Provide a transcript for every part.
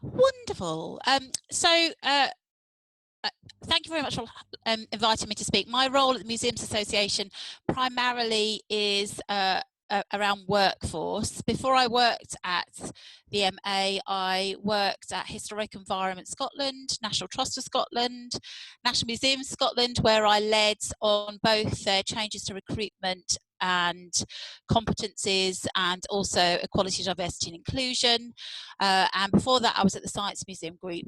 Wonderful. Thank you very much for inviting me to speak. My role at the Museums Association primarily is around workforce. Before I worked at the MA, I worked at Historic Environment Scotland, National Trust of Scotland, National Museums Scotland, where I led on both changes to recruitment and competencies, and also equality, diversity and inclusion. And before that, I was at the Science Museum Group.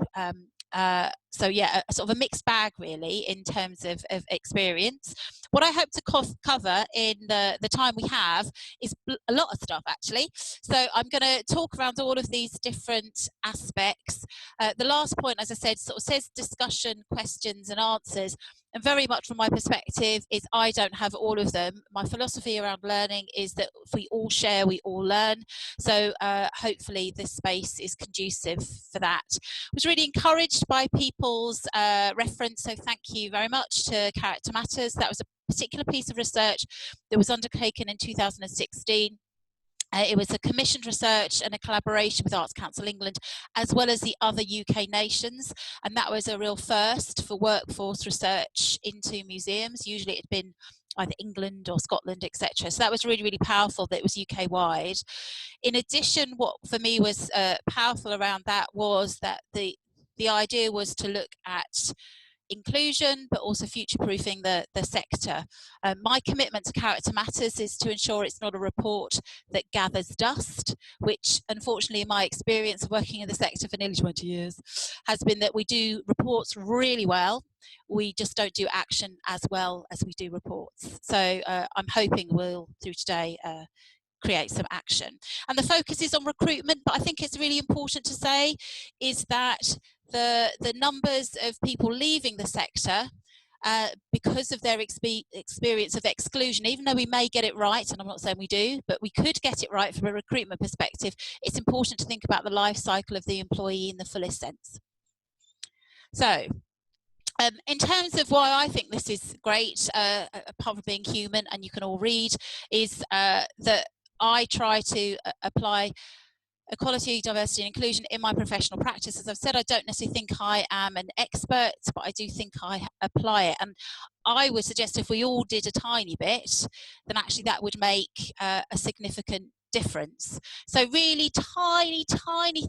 So yeah, a sort of a mixed bag really in terms of experience. What I hope to cover in the time we have is a lot of stuff actually. So I'm going to talk around all of these different aspects. The last point, as I said, sort of says discussion, questions and answers. And very much from my perspective is I don't have all of them. My philosophy around learning is that if we all share, we all learn. So hopefully this space is conducive for that. I was really encouraged by people's reference, so thank you very much to Character Matters. That was a particular piece of research that was undertaken in 2016. It was a commissioned research and a collaboration with Arts Council England, as well as the other UK nations. And that was a real first for workforce research into museums. Usually it had been either England or Scotland, etc. So that was really, really powerful that it was UK-wide. In addition, what for me was powerful around that was that the idea was to look at inclusion, but also future-proofing the sector. My commitment to Character Matters is to ensure it's not a report that gathers dust, which unfortunately in my experience of working in the sector for nearly 20 years has been that we do reports really well, we just don't do action as well as we do reports. So I'm hoping we'll, through today, create some action. And the focus is on recruitment, but I think it's really important to say is that the numbers of people leaving the sector because of their experience of exclusion, even though we may get it right, and I'm not saying we do, but we could get it right from a recruitment perspective, it's important to think about the life cycle of the employee in the fullest sense. So, in terms of why I think this is great, apart from being human, and you can all read, is that I try to apply equality, diversity and inclusion in my professional practice. As I've said, I don't necessarily think I am an expert, but I do think I apply it. And I would suggest if we all did a tiny bit, then actually that would make a significant difference. So really tiny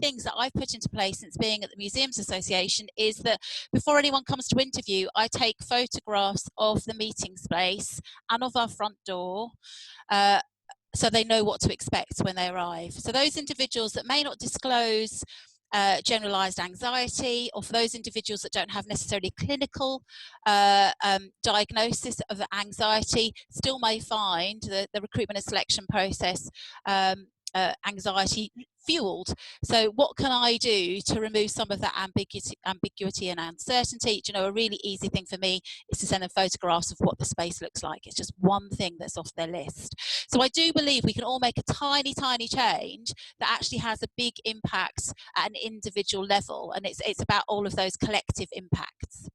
things that I've put into place since being at the Museums Association is that before anyone comes to interview, I take photographs of the meeting space and of our front door, so they know what to expect when they arrive. So those individuals that may not disclose generalized anxiety, or for those individuals that don't have necessarily clinical diagnosis of anxiety, still may find the recruitment and selection process anxiety fueled. So what can I do to remove some of that ambiguity and uncertainty? Do you know, a really easy thing for me is to send them photographs of what the space looks like. It's just one thing that's off their list. So I do believe we can all make a tiny change that actually has a big impact at an individual level, and it's about all of those collective impacts.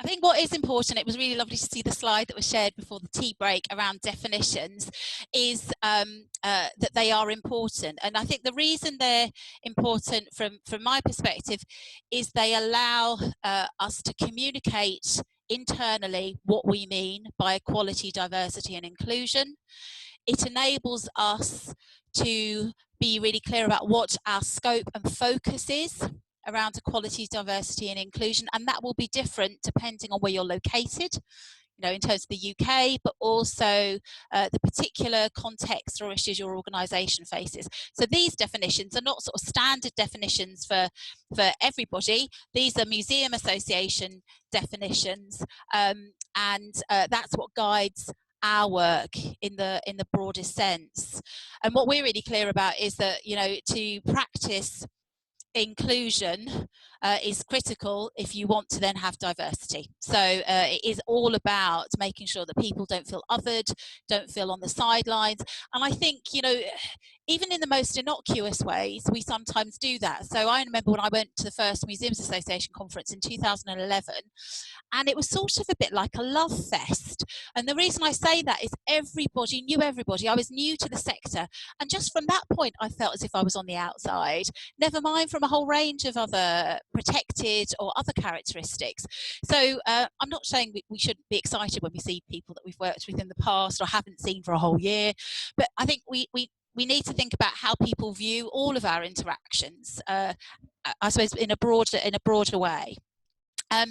I think what is important, it was really lovely to see the slide that was shared before the tea break around definitions, is that they are important. And I think the reason they're important from my perspective is they allow us to communicate internally what we mean by equality, diversity and inclusion. It enables us to be really clear about what our scope and focus is around equality, diversity and inclusion, and that will be different depending on where you're located, you know, in terms of the UK, but also the particular context or issues your organisation faces. So these definitions are not sort of standard definitions for everybody. These are Museum Association definitions, and that's what guides our work in the broadest sense. And what we're really clear about is that, you know, to practice inclusion is critical if you want to then have diversity. So it is all about making sure that people don't feel othered, don't feel on the sidelines. And I think, you know, even in the most innocuous ways, we sometimes do that. So I remember when I went to the first Museums Association conference in 2011, and it was sort of a bit like a love fest. And the reason I say that is everybody knew everybody. I was new to the sector, and just from that point I felt as if I was on the outside, never mind from a whole range of other protected or other characteristics. So I'm not saying we shouldn't be excited when we see people that we've worked with in the past or haven't seen for a whole year, but I think we need to think about how people view all of our interactions, I suppose in a broader way. I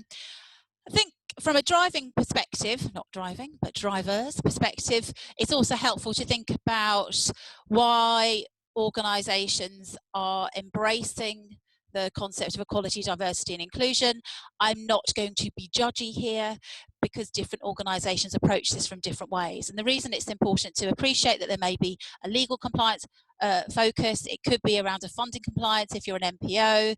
think from a driving perspective, not driving, but drivers' perspective, it's also helpful to think about why organisations are embracing the concept of equality, diversity and inclusion. I'm not going to be judgy here because different organisations approach this from different ways. And the reason it's important to appreciate that there may be a legal compliance focus, it could be around a funding compliance if you're an MPO.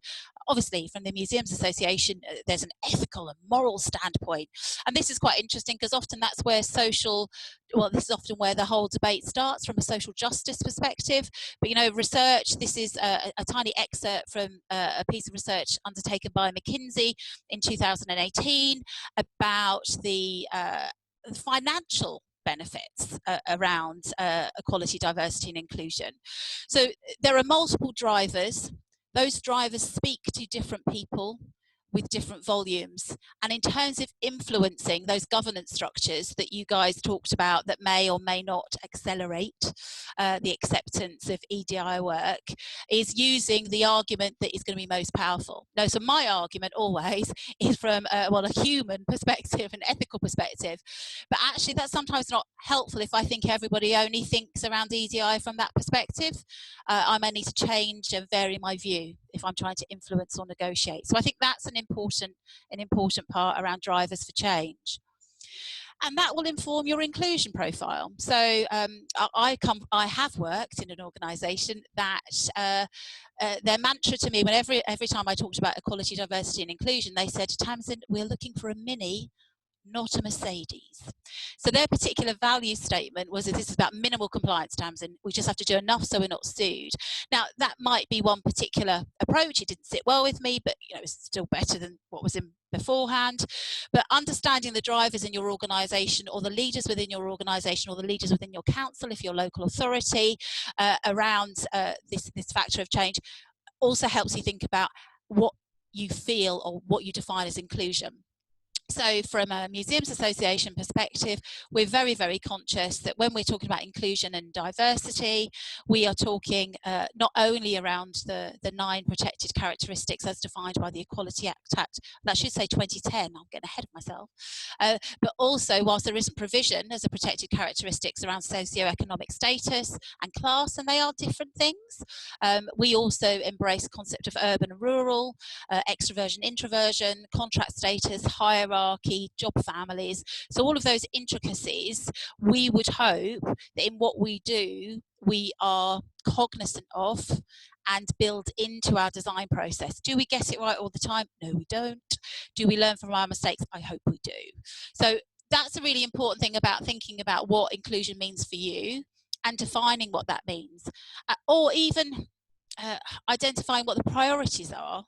Obviously, from the Museums Association, there's an ethical and moral standpoint. And this is quite interesting because often that's where this is often where the whole debate starts, from a social justice perspective. But, you know, research, this is a tiny excerpt from a piece of research undertaken by McKinsey in 2018 about the financial benefits around equality, diversity and inclusion. So there are multiple drivers. Those drivers speak to different people with different volumes. And in terms of influencing those governance structures that you guys talked about that may or may not accelerate the acceptance of EDI work, is using the argument that is going to be most powerful. No, so my argument always is from a human perspective, an ethical perspective, but actually that's sometimes not helpful if I think everybody only thinks around EDI from that perspective. I may need to change and vary my view if I'm trying to influence or negotiate. So I think that's an important part around drivers for change. And that will inform your inclusion profile. So I have worked in an organisation that their mantra to me, when every time I talked about equality, diversity and inclusion, they said, Tamsin, we're looking for a Mini, not a Mercedes. So their particular value statement was that this is about minimal compliance, Tamsin. We just have to do enough so we're not sued. Now, that might be one particular approach. It didn't sit well with me, but you know, it's still better than what was in beforehand. But understanding the drivers in your organisation, or the leaders within your organisation, or the leaders within your council, if you're a local authority, around this factor of change, also helps you think about what you feel or what you define as inclusion. So from a Museums Association perspective, we're very, very conscious that when we're talking about inclusion and diversity, we are talking not only around the 9 protected characteristics as defined by the Equality Act, that should say 2010, I'm getting ahead of myself, but also whilst there isn't provision as a protected characteristics around socioeconomic status and class, and they are different things, we also embrace the concept of urban and rural, extroversion, introversion, contract status, hierarchy, job families. So all of those intricacies, we would hope that in what we do, we are cognizant of and build into our design process. Do we get it right all the time? No, we don't. Do we learn from our mistakes? I hope we do. So that's a really important thing about thinking about what inclusion means for you and defining what that means, or even identifying what the priorities are.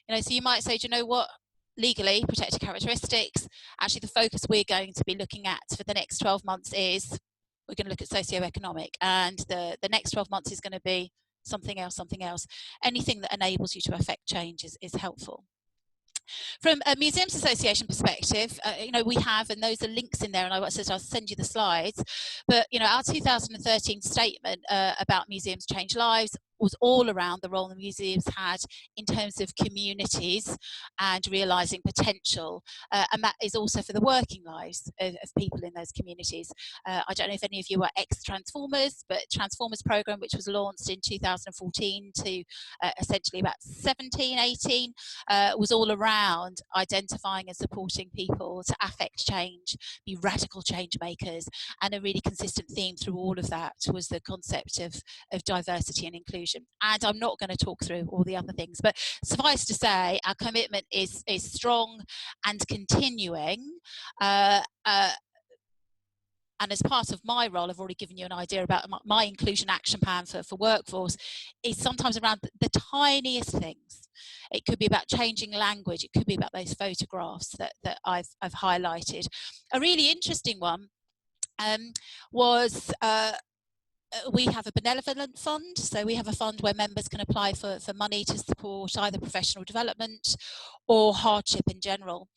You know, so you might say, do you know what? Legally protected characteristics, actually the focus we're going to be looking at for the next 12 months is we're going to look at socioeconomic, and the next 12 months is going to be something else. Anything that enables you to affect change is helpful. From a Museums Association perspective, you know, we have, and those are links in there, and I'll send you the slides, but you know, our 2013 statement about museums change lives was all around the role the museums had in terms of communities and realising potential, and that is also for the working lives of people in those communities. I don't know if any of you are ex-Transformers, but Transformers programme, which was launched in 2014 to essentially about 17, 18, was all around identifying and supporting people to affect change, be radical change makers, and a really consistent theme through all of that was the concept of diversity and inclusion. And I'm not going to talk through all the other things, but suffice to say, our commitment is strong and continuing. And and as part of my role, I've already given you an idea about my inclusion action plan for workforce, is sometimes around the tiniest things. It could be about changing language. It could be about those photographs that I've highlighted. A really interesting one was we have a benevolent fund. So we have a fund where members can apply for money to support either professional development or hardship in general.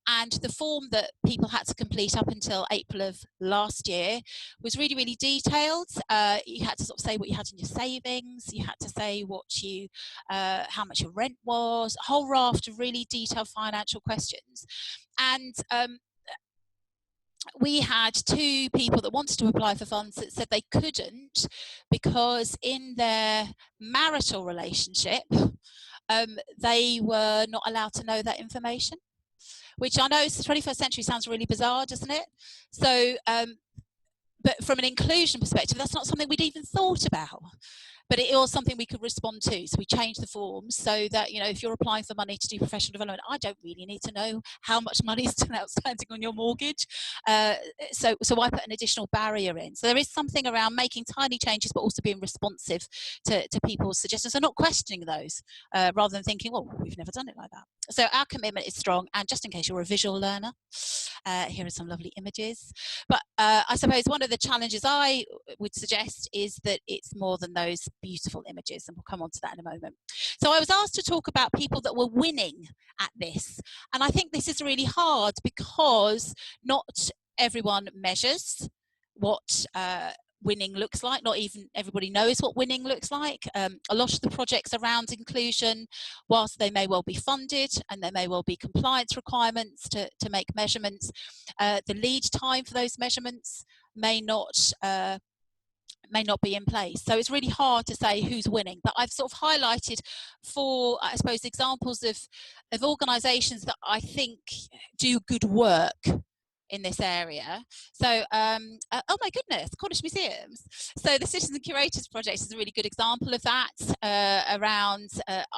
And the form that people had to complete up until April of last year was really, really detailed. You had to sort of say what you had in your savings. You had to say what you, how much your rent was, a whole raft of really detailed financial questions. And we had 2 people that wanted to apply for funds that said they couldn't because in their marital relationship, they were not allowed to know that information, which I know it's the 21st century sounds really bizarre, doesn't it? So, but from an inclusion perspective, that's not something we'd even thought about. But it was something we could respond to. So we changed the forms so that, you know, if you're applying for money to do professional development, I don't really need to know how much money is still outstanding on your mortgage. So I put an additional barrier in. So there is something around making tiny changes, but also being responsive to people's suggestions and not questioning those, rather than thinking, well, we've never done it like that. So our commitment is strong. And just in case you're a visual learner, here are some lovely images. But I suppose one of the challenges I would suggest is that it's more than those beautiful images, and we'll come on to that in a moment. So I was asked to talk about people that were winning at this, and I think this is really hard because not everyone measures what winning looks like. Not even everybody knows what winning looks like. A lot of the projects around inclusion, whilst they may well be funded and there may well be compliance requirements to make measurements, the lead time for those measurements may not be in place. So it's really hard to say who's winning, but I've sort of highlighted 4, I suppose, examples of organisations that I think do good work in this area. So, oh my goodness, Cornish Museums. So the Citizen Curators Project is a really good example of that, around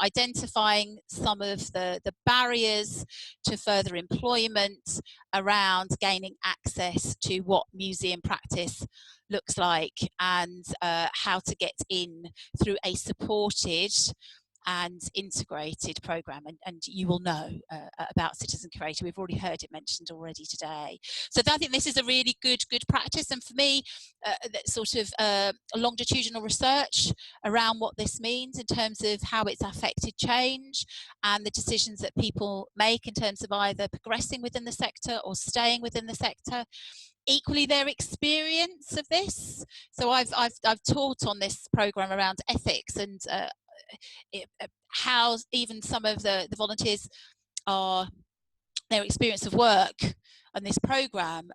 identifying some of the barriers to further employment, around gaining access to what museum practice looks like, and how to get in through a supported and integrated programme, and you will know about Citizen Curator. We've already heard it mentioned already today. So I think this is a really good practice, and for me, that sort of longitudinal research around what this means in terms of how it's affected change and the decisions that people make in terms of either progressing within the sector or staying within the sector. Equally, their experience of this. So I've taught on this programme around ethics and how even some of the volunteers are, their experience of work on this programme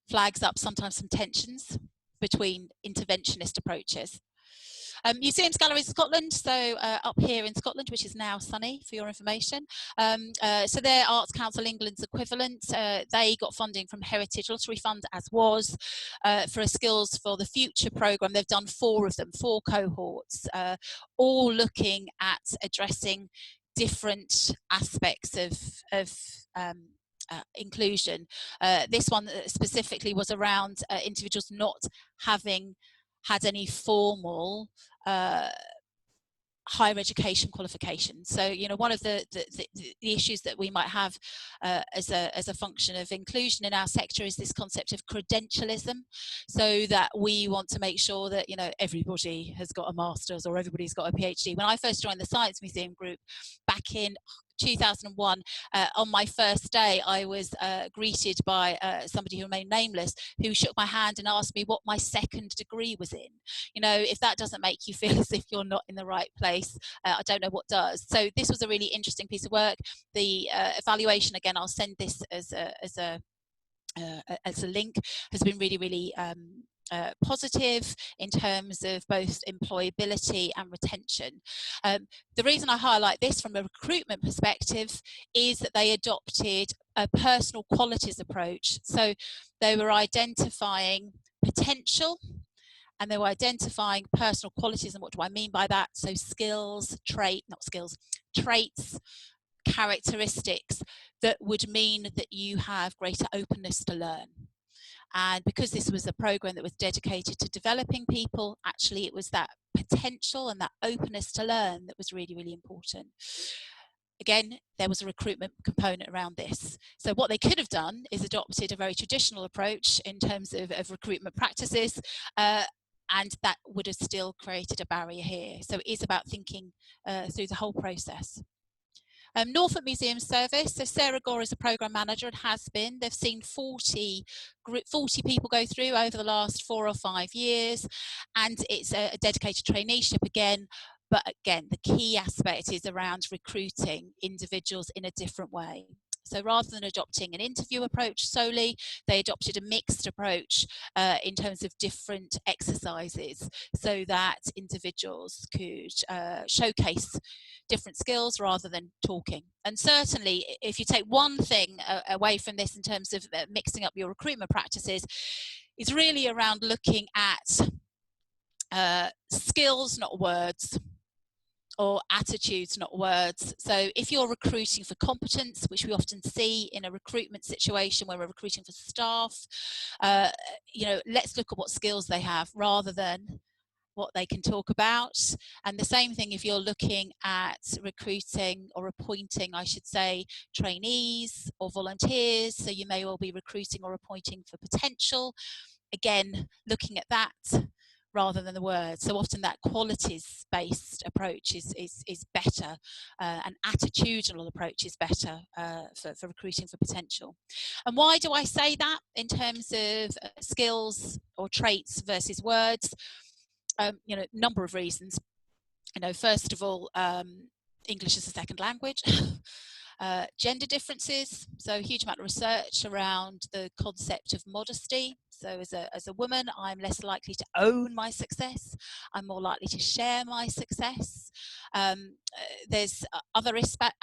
flags up sometimes some tensions between interventionist approaches. Museums, Galleries Scotland, so up here in Scotland, which is now sunny for your information. So they're Arts Council England's equivalent. They got funding from Heritage Lottery Fund, as was, for a Skills for the Future programme. They've done 4 of them, 4 cohorts, all looking at addressing different aspects of inclusion. This one specifically was around individuals not having had any formal higher education qualifications. So, you know, one of the issues that we might have as a function of inclusion in our sector is this concept of credentialism, so that we want to make sure that, you know, everybody has got a master's or everybody's got a PhD. When I first joined the Science Museum group back in 2001, on my first day, I was greeted by somebody who remained nameless, who shook my hand and asked me what my second degree was in. You know, if that doesn't make you feel as if you're not in the right place, I don't know what does. So this was a really interesting piece of work. The evaluation, again, I'll send this as a link, has been really, really positive in terms of both employability and retention. The reason I highlight this from a recruitment perspective is that they adopted a personal qualities approach. So they were identifying potential, and they were identifying personal qualities. And what do I mean by that? So skills, traits, characteristics that would mean that you have greater openness to learn. And because this was a program that was dedicated to developing people, actually it was that potential and that openness to learn that was really, really important. Again, there was a recruitment component around this. So what they could have done is adopted a very traditional approach in terms of recruitment practices, and that would have still created a barrier here. So it is about thinking through the whole process. Norfolk Museum Service, so Sarah Gore is a programme manager and has been. They've seen 40 people go through over the last 4 or 5 years, and it's a dedicated traineeship again. But again, the key aspect is around recruiting individuals in a different way. So rather than adopting an interview approach solely, they adopted a mixed approach in terms of different exercises so that individuals could showcase different skills rather than talking. And certainly, if you take one thing away from this in terms of mixing up your recruitment practices, is really around looking at skills, not words, or attitudes, not words. So if you're recruiting for competence, which we often see in a recruitment situation where we're recruiting for staff, you know, let's look at what skills they have rather than what they can talk about. And the same thing if you're looking at recruiting or appointing, I should say, trainees or volunteers. So you may well be recruiting or appointing for potential. Again, looking at that rather than the words. So often that qualities-based approach is better, an attitudinal approach is better for recruiting for potential. And why do I say that in terms of skills or traits versus words? You know, number of reasons. You know, first of all, English as a second language. Gender differences, so a huge amount of research around the concept of modesty. So as a woman, I'm less likely to own my success. I'm more likely to share my success. There's other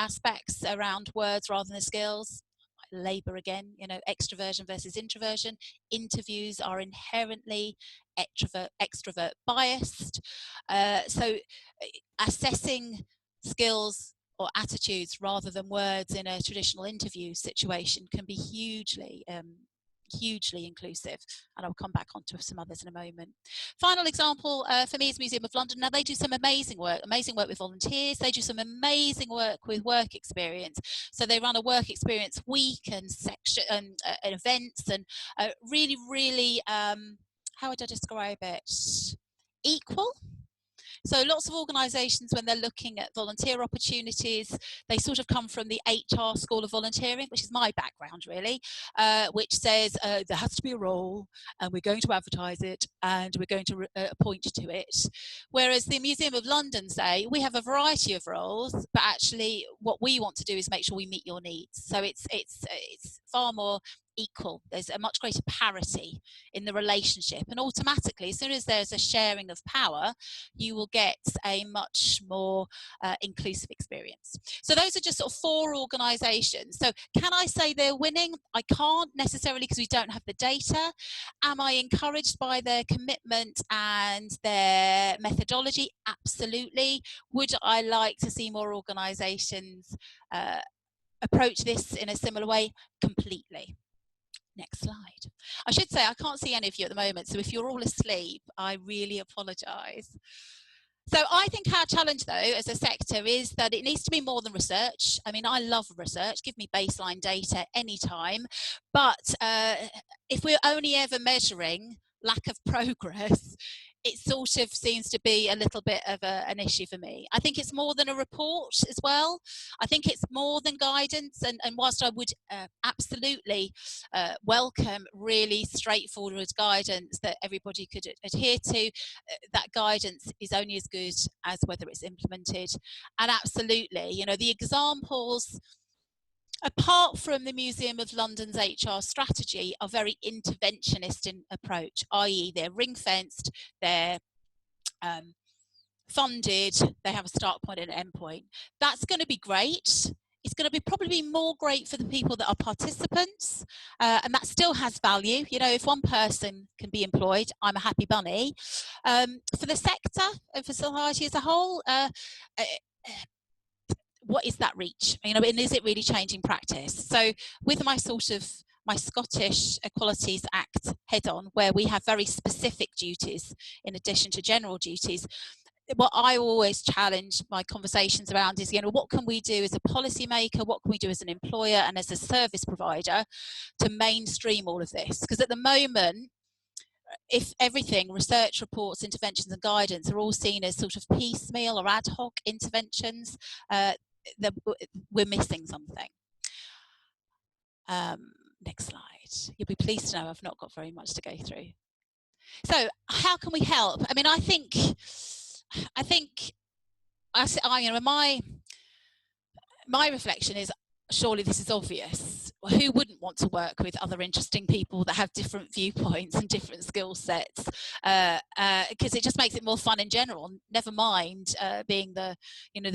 aspects around words rather than skills. Labour again, you know, extroversion versus introversion. Interviews are inherently extrovert biased. So assessing skills or attitudes rather than words in a traditional interview situation can be hugely inclusive, and I'll come back onto some others in a moment. Final example for me is Museum of London. Now they do some amazing work with volunteers. They do some amazing work with work experience. So they run a work experience week and section and events, and really how would I describe it? Equal. So lots of organisations, when they're looking at volunteer opportunities, they sort of come from the HR School of Volunteering, which is my background really, which says there has to be a role and we're going to advertise it and we're going to appoint to it. Whereas the Museum of London say, we have a variety of roles, but actually what we want to do is make sure we meet your needs. So it's far more equal. There's a much greater parity in the relationship, and automatically, as soon as there's a sharing of power, you will get a much more inclusive experience. So those are just sort of 4 organisations. So can I say they're winning? I can't necessarily, because we don't have the data. Am I encouraged by their commitment and their methodology? Absolutely. Would I like to see more organisations approach this in a similar way? Completely. Next slide. I should say I can't see any of you at the moment, so if you're all asleep, I really apologise. So I think our challenge, though, as a sector is that it needs to be more than research. I mean, I love research. Give me baseline data anytime. But if we're only ever measuring lack of progress, it sort of seems to be a little bit of an issue for me. I think it's more than a report as well. I think it's more than guidance. And whilst I would absolutely welcome really straightforward guidance that everybody could adhere to, that guidance is only as good as whether it's implemented. And absolutely, you know, the examples, apart from the Museum of London's HR strategy, are very interventionist in approach, i.e. they're ring-fenced, they're funded, they have a start point and an end point. That's going to be great. It's going to be probably more great for the people that are participants, and that still has value. You know, if one person can be employed, I'm a happy bunny. For the sector and for society as a whole, what is that reach? You know, and is it really changing practice? So with my sort of my Scottish Equalities Act head on, where we have very specific duties in addition to general duties, what I always challenge my conversations around is, what can we do as a policymaker, what can we do as an employer and as a service provider to mainstream all of this? Because at the moment, if everything, research reports, interventions and guidance are all seen as sort of piecemeal or ad hoc interventions, we're missing something. Next slide. You'll be pleased to know I've not got very much to go through. So how can we help? I mean, I think my reflection is, surely this is obvious. Who wouldn't want to work with other interesting people that have different viewpoints and different skill sets? Because it just makes it more fun in general. Never mind being the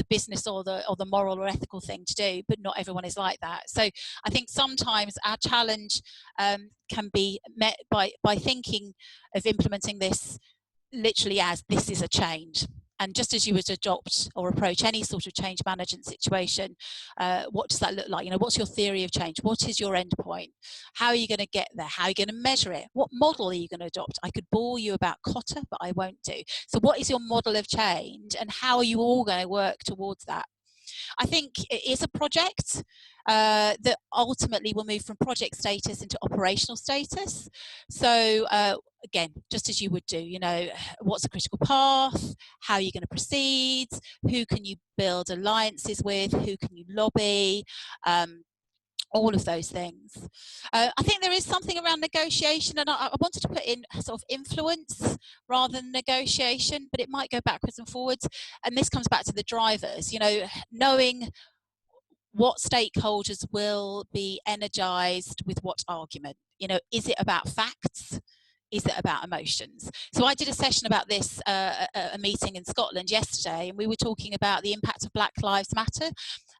business or the moral or ethical thing to do. But not everyone is like that. So I think sometimes our challenge can be met by thinking of implementing this literally as this is a change. And just as you would adopt or approach any sort of change management situation, what does that look like? What's your theory of change? What is your end point? How are you going to get there? How are you going to measure it? What model are you going to adopt? I could bore you about Cotter, but I won't do. So what is your model of change, and how are you all going to work towards that? I think it is a project that ultimately will move from project status into operational status. So again, just as you would do, what's a critical path? How are you going to proceed? Who can you build alliances with? Who can you lobby? All of those things. I think there is something around negotiation, and I wanted to put in sort of influence rather than negotiation, but it might go backwards and forwards. And this comes back to the drivers, knowing what stakeholders will be energized with what argument. Is it about facts? Is it about emotions? So I did a session about this, a meeting in Scotland yesterday, and we were talking about the impact of Black Lives Matter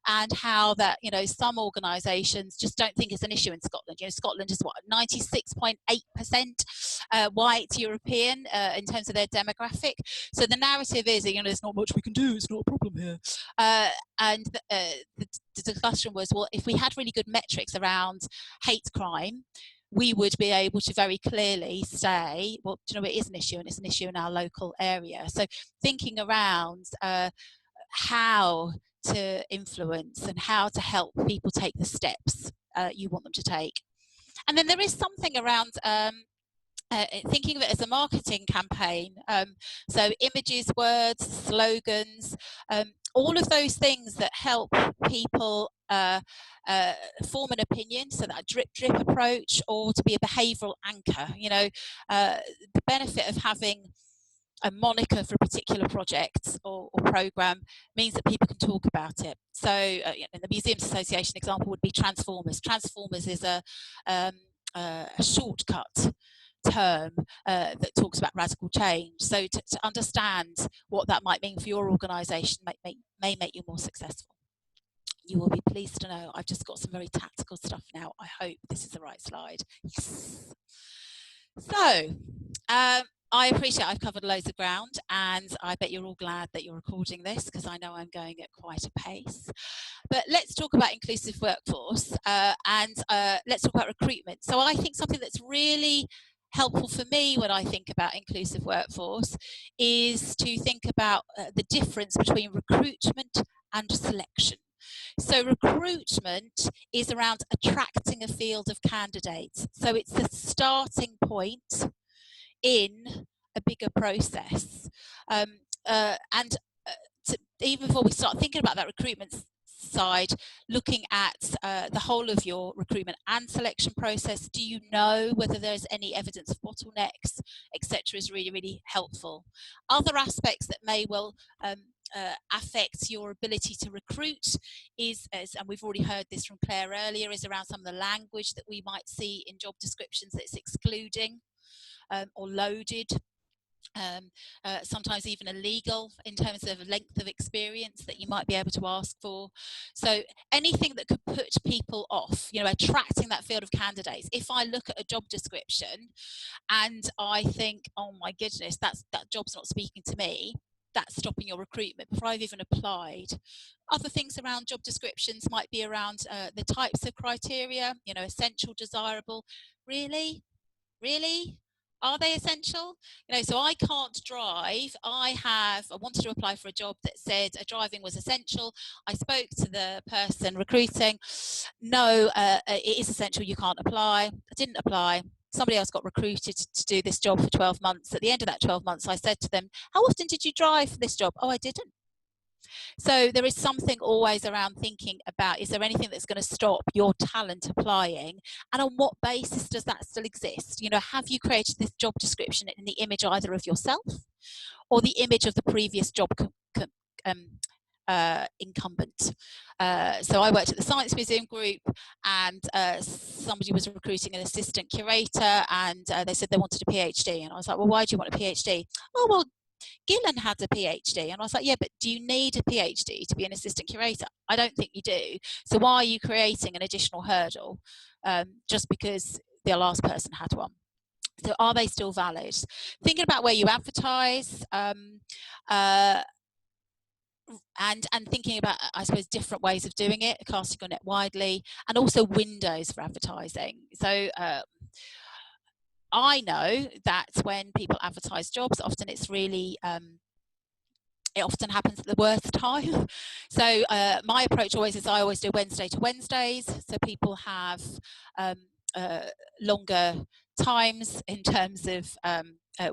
and how that, some organisations just don't think it's an issue in Scotland. Scotland is what, 96.8% white European in terms of their demographic. So the narrative is, there's not much we can do, it's not a problem here. And the discussion was, well, if we had really good metrics around hate crime, we would be able to very clearly say, well, it is an issue, and it's an issue in our local area. So thinking around how to influence and how to help people take the steps you want them to take. And then there is something around thinking of it as a marketing campaign. So images, words, slogans, all of those things that help people form an opinion, so that drip approach, or to be a behavioural anchor. The benefit of having a moniker for a particular project or programme means that people can talk about it. So in the Museums Association example would be Transformers. Transformers is a shortcut term that talks about radical change. So to understand what that might mean for your organisation may make you more successful. You will be pleased to know I've just got some very tactical stuff now. I hope this is the right slide. Yes. So I appreciate I've covered loads of ground, and I bet you're all glad that you're recording this, because I know I'm going at quite a pace. But let's talk about inclusive workforce, and let's talk about recruitment. So I think something that's really helpful for me when I think about inclusive workforce is to think about the difference between recruitment and selection. So recruitment is around attracting a field of candidates. So it's the starting point in a bigger process. Even before we start thinking about that recruitment side, looking at the whole of your recruitment and selection process, do you know whether there's any evidence of bottlenecks, etc., is really, really helpful. Other aspects that may well affect your ability to recruit is, and we've already heard this from Claire earlier, is around some of the language that we might see in job descriptions that's excluding or loaded. Sometimes even illegal in terms of length of experience that you might be able to ask for. So anything that could put people off, attracting that field of candidates. If I look at a job description and I think, oh my goodness, that job's not speaking to me, that's stopping your recruitment before I've even applied. Other things around job descriptions might be around the types of criteria, you know, essential, desirable. Really? Are they essential? You know, so I can't drive. I wanted to apply for a job that said driving was essential. I spoke to the person recruiting. No, it is essential. You can't apply. I didn't apply. Somebody else got recruited to do this job for 12 months. At the end of that 12 months, I said to them, how often did you drive for this job? Oh, I didn't. So there is something always around thinking about, is there anything that's going to stop your talent applying, and on what basis does that still exist? You know, have you created this job description in the image either of yourself or the image of the previous job incumbent? So I worked at the Science Museum Group, and somebody was recruiting an assistant curator, and they said they wanted a PhD, and I was like, well, why do you want a PhD? Oh, well, Gillen had a PhD. And I was like, yeah, but do you need a PhD to be an assistant curator? I don't think you do. So why are you creating an additional hurdle just because the last person had one? So are they still valid? Thinking about where you advertise, and thinking about, I suppose, different ways of doing it, casting your net widely, and also windows for advertising. So I know that when people advertise jobs, often it's really, it often happens at the worst time. So my approach always is I always do Wednesday to Wednesdays, so people have longer times in terms of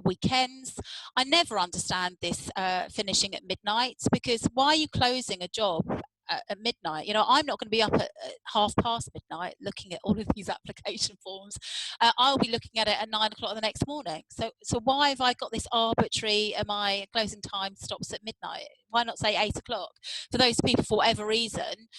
weekends. I never understand this finishing at midnight, because why are you closing a job at midnight? You know, I'm not going to be up at midnight looking at all of these application forms. I'll be looking at it at 9 o'clock the next morning. So why have I got this arbitrary, my closing time stops at midnight? Why not say 8 o'clock? For those people, for whatever reason,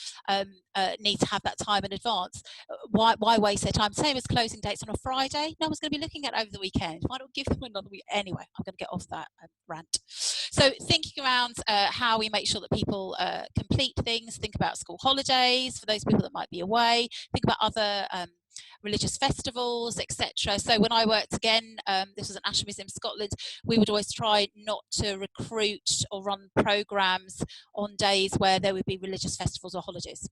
need to have that time in advance. Why waste their time? Same as closing dates on a Friday. No one's going to be looking at it over the weekend. Why not give them another week? Anyway, I'm going to get off that rant. So thinking around how we make sure that people complete things, think about school holidays for those people that might be away, think about other religious festivals, etc. So when I worked again, this was at National Museum Scotland, we would always try not to recruit or run programmes on days where there would be religious festivals or holidays.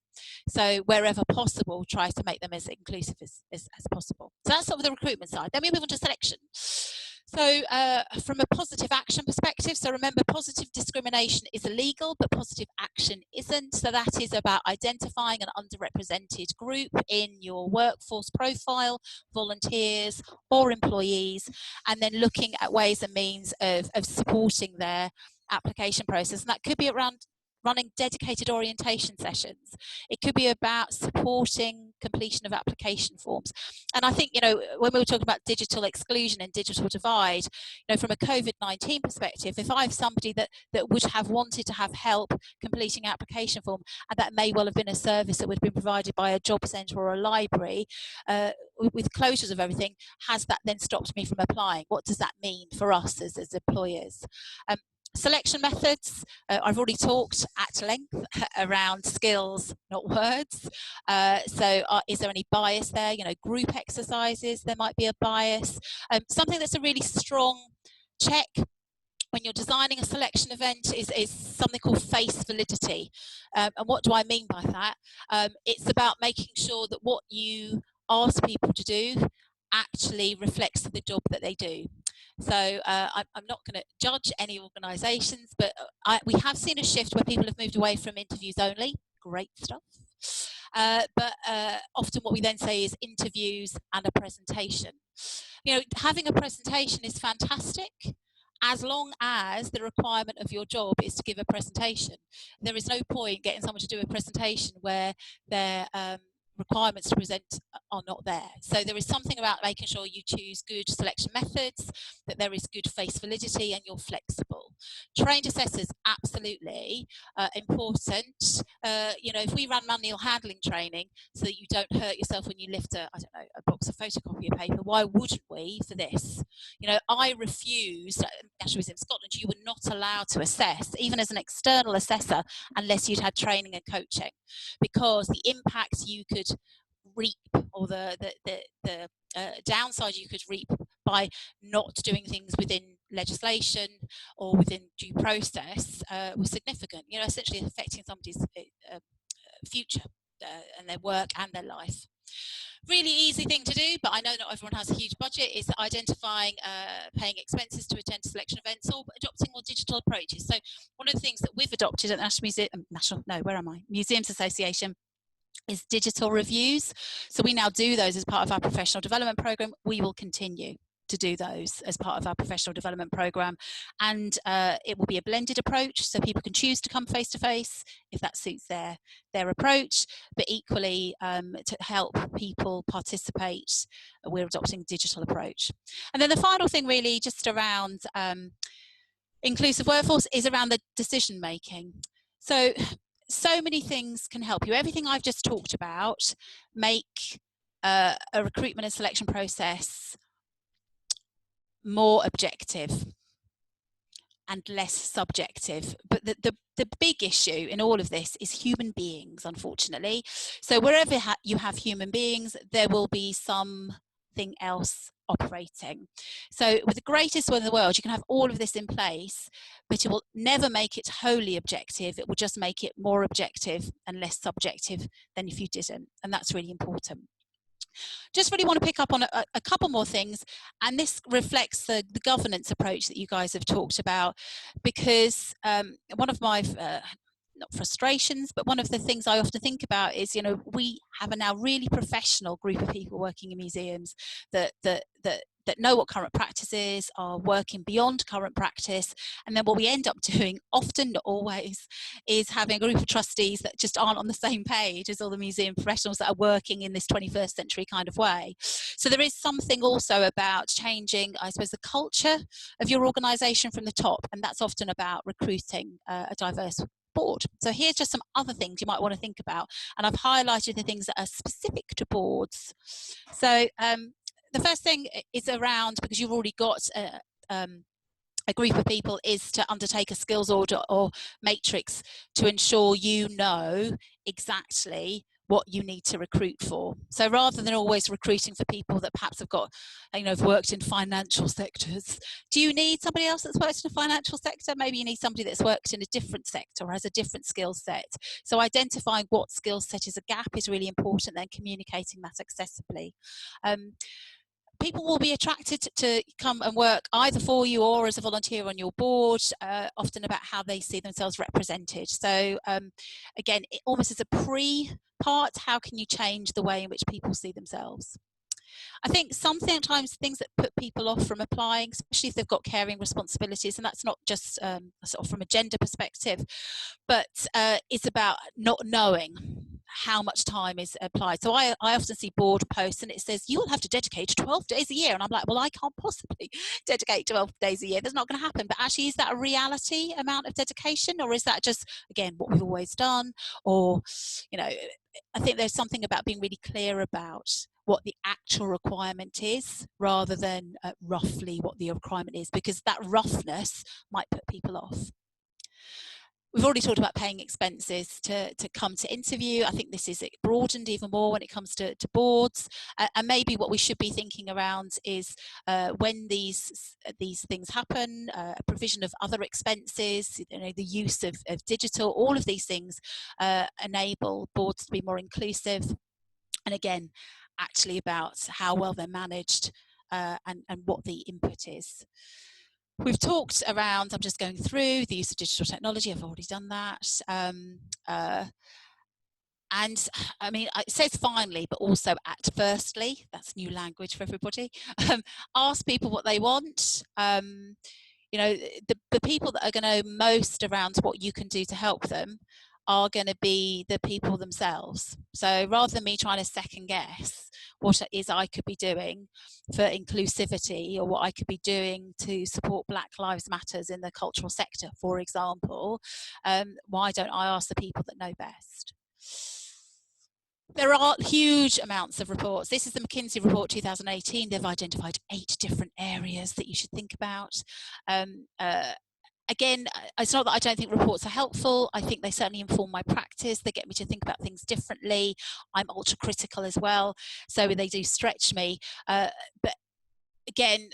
So wherever possible, try to make them as inclusive as possible. So that's sort of the recruitment side. Then we move on to selection. So from a positive action perspective, so remember, positive discrimination is illegal, but positive action isn't. So that is about identifying an underrepresented group in your workforce profile, volunteers or employees, and then looking at ways and means of supporting their application process. And that could be around running dedicated orientation sessions. It could be about supporting completion of application forms. And I think, you know, when we were talking about digital exclusion and digital divide, you know, from a COVID-19 perspective, if I have somebody that would have wanted to have help completing an application form, and that may well have been a service that would have been provided by a job centre or a library, with closures of everything, has that then stopped me from applying? What does that mean for us as employers? Selection methods, I've already talked at length around skills, not words. So is there any bias there? You know, group exercises, there might be a bias. Something that's a really strong check when you're designing a selection event is something called face validity. And what do I mean by that? It's about making sure that what you ask people to do actually reflects the job that they do. So I'm not going to judge any organisations, but we have seen a shift where people have moved away from interviews only. Great stuff. But often what we then say is interviews and a presentation. You know, having a presentation is fantastic, as long as the requirement of your job is to give a presentation. There is no point getting someone to do a presentation where their requirements to present are not there. So there is something about making sure you choose good selection methods, that there is good face validity, and you're flexible. Trained assessors, absolutely important. You know, if we run manual handling training so that you don't hurt yourself when you lift a box of photocopier paper, why wouldn't we for this? You know, I refused, at National Museum Scotland, you were not allowed to assess, even as an external assessor, unless you'd had training and coaching, because the impact you could reap, or the downside you could reap by not doing things within legislation or within due process was significant, you know, essentially affecting somebody's future and their work and their life. Really easy thing to do, but I know not everyone has a huge budget, is identifying paying expenses to attend selection events or adopting more digital approaches. So one of the things that we've adopted at the Museums Association is digital reviews. So we now do those as part of our professional development program. We will continue to do those as part of our professional development program, and it will be a blended approach, so people can choose to come face to face if that suits their approach, but equally to help people participate, we're adopting a digital approach. And then the final thing really just around inclusive workforce is around the decision making. So many things can help you. Everything I've just talked about make a recruitment and selection process more objective and less subjective. But the big issue in all of this is human beings, unfortunately. So wherever you have human beings, there will be something else operating. So with the greatest will in the world, you can have all of this in place, but it will never make it wholly objective. It will just make it more objective and less subjective than if you didn't. And that's really important. Just really want to pick up on a couple more things, and this reflects the governance approach that you guys have talked about, because one of my not frustrations, but one of the things I often think about is, you know, we have a now really professional group of people working in museums that know what current practice is, are working beyond current practice, and then what we end up doing, often not always, is having a group of trustees that just aren't on the same page as all the museum professionals that are working in this 21st century kind of way. So there is something also about changing, I suppose, the culture of your organisation from the top, and that's often about recruiting a diverse board. So here's just some other things you might want to think about, and I've highlighted the things that are specific to boards. So the first thing is around, because you've already got a group of people, is to undertake a skills audit or matrix to ensure you know exactly what you need to recruit for. So rather than always recruiting for people that perhaps have got, you know, have worked in financial sectors, do you need somebody else that's worked in a financial sector? Maybe you need somebody that's worked in a different sector or has a different skill set. So identifying what skill set is a gap is really important, then communicating that accessibly. People will be attracted to come and work either for you or as a volunteer on your board, often about how they see themselves represented. So again, it almost as a pre-part, how can you change the way in which people see themselves? I think sometimes things that put people off from applying, especially if they've got caring responsibilities, and that's not just sort of from a gender perspective, but it's about not knowing how much time is applied. So I often see board posts and it says you'll have to dedicate 12 days a year, and I'm like, well, I can't possibly dedicate 12 days a year. That's not going to happen. But actually, is that a reality amount of dedication, or is that just, again, what we've always done? Or, you know, I think there's something about being really clear about what the actual requirement is, rather than roughly what the requirement is, because that roughness might put people off. We've already talked about paying expenses to come to interview. I think this is broadened even more when it comes to boards. And maybe what we should be thinking around is when these things happen, a provision of other expenses, you know, the use of digital, all of these things enable boards to be more inclusive. And again, actually about how well they're managed and what the input is. We've talked around, I'm just going through the use of digital technology. I've already done that. And I mean, it says finally, but also at firstly. That's new language for everybody. Ask people what they want. You know, the people that are going to know most around what you can do to help them are going to be the people themselves. So rather than me trying to second guess what it is I could be doing for inclusivity, or what I could be doing to support Black Lives Matters in the cultural sector, for example, why don't I ask the people that know best? There are huge amounts of reports. This is the McKinsey report 2018. They've identified 8 different areas that you should think about. Again, it's not that I don't think reports are helpful. I think they certainly inform my practice. They get me to think about things differently. I'm ultra critical as well, so they do stretch me. But again,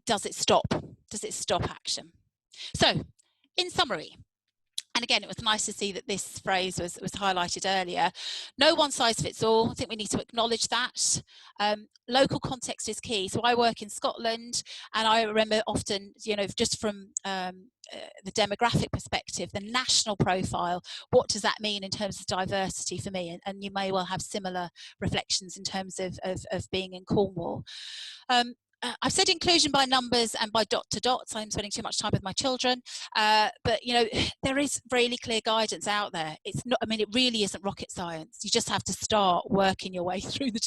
does it stop? Does it stop action? So, in summary, and again, it was nice to see that this phrase was highlighted earlier. No one size fits all. I think we need to acknowledge that. Local context is key. So I work in Scotland, and I remember often, you know, just from the demographic perspective, the national profile, what does that mean in terms of diversity for me? And you may well have similar reflections in terms of being in Cornwall. I've said inclusion by numbers and by dot to dots. I'm spending too much time with my children, but you know, there is really clear guidance out there. It's not, I mean, it really isn't rocket science. You just have to start working your way through the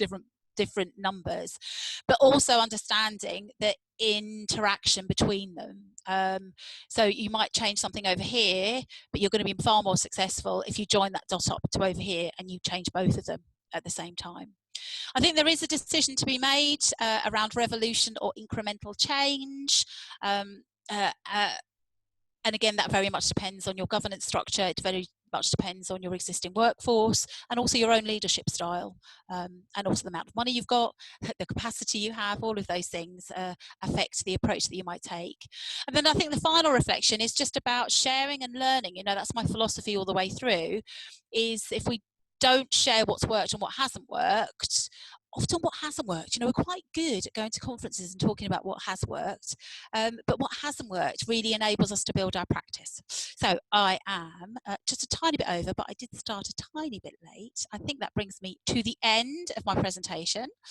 different numbers, but also understanding the interaction between them. So you might change something over here, but you're going to be far more successful if you join that dot up to over here and you change both of them at the same time. I think there is a decision to be made around revolution or incremental change. And again, that very much depends on your governance structure. It very much depends on your existing workforce and also your own leadership style, and also the amount of money you've got, the capacity you have. All of those things affect the approach that you might take. And then I think the final reflection is just about sharing and learning. You know, that's my philosophy all the way through, is if we don't share what's worked and what hasn't worked, often what hasn't worked, you know, we're quite good at going to conferences and talking about what has worked, but what hasn't worked really enables us to build our practice. So I am just a tiny bit over, but I did start a tiny bit late. I think that brings me to the end of my presentation.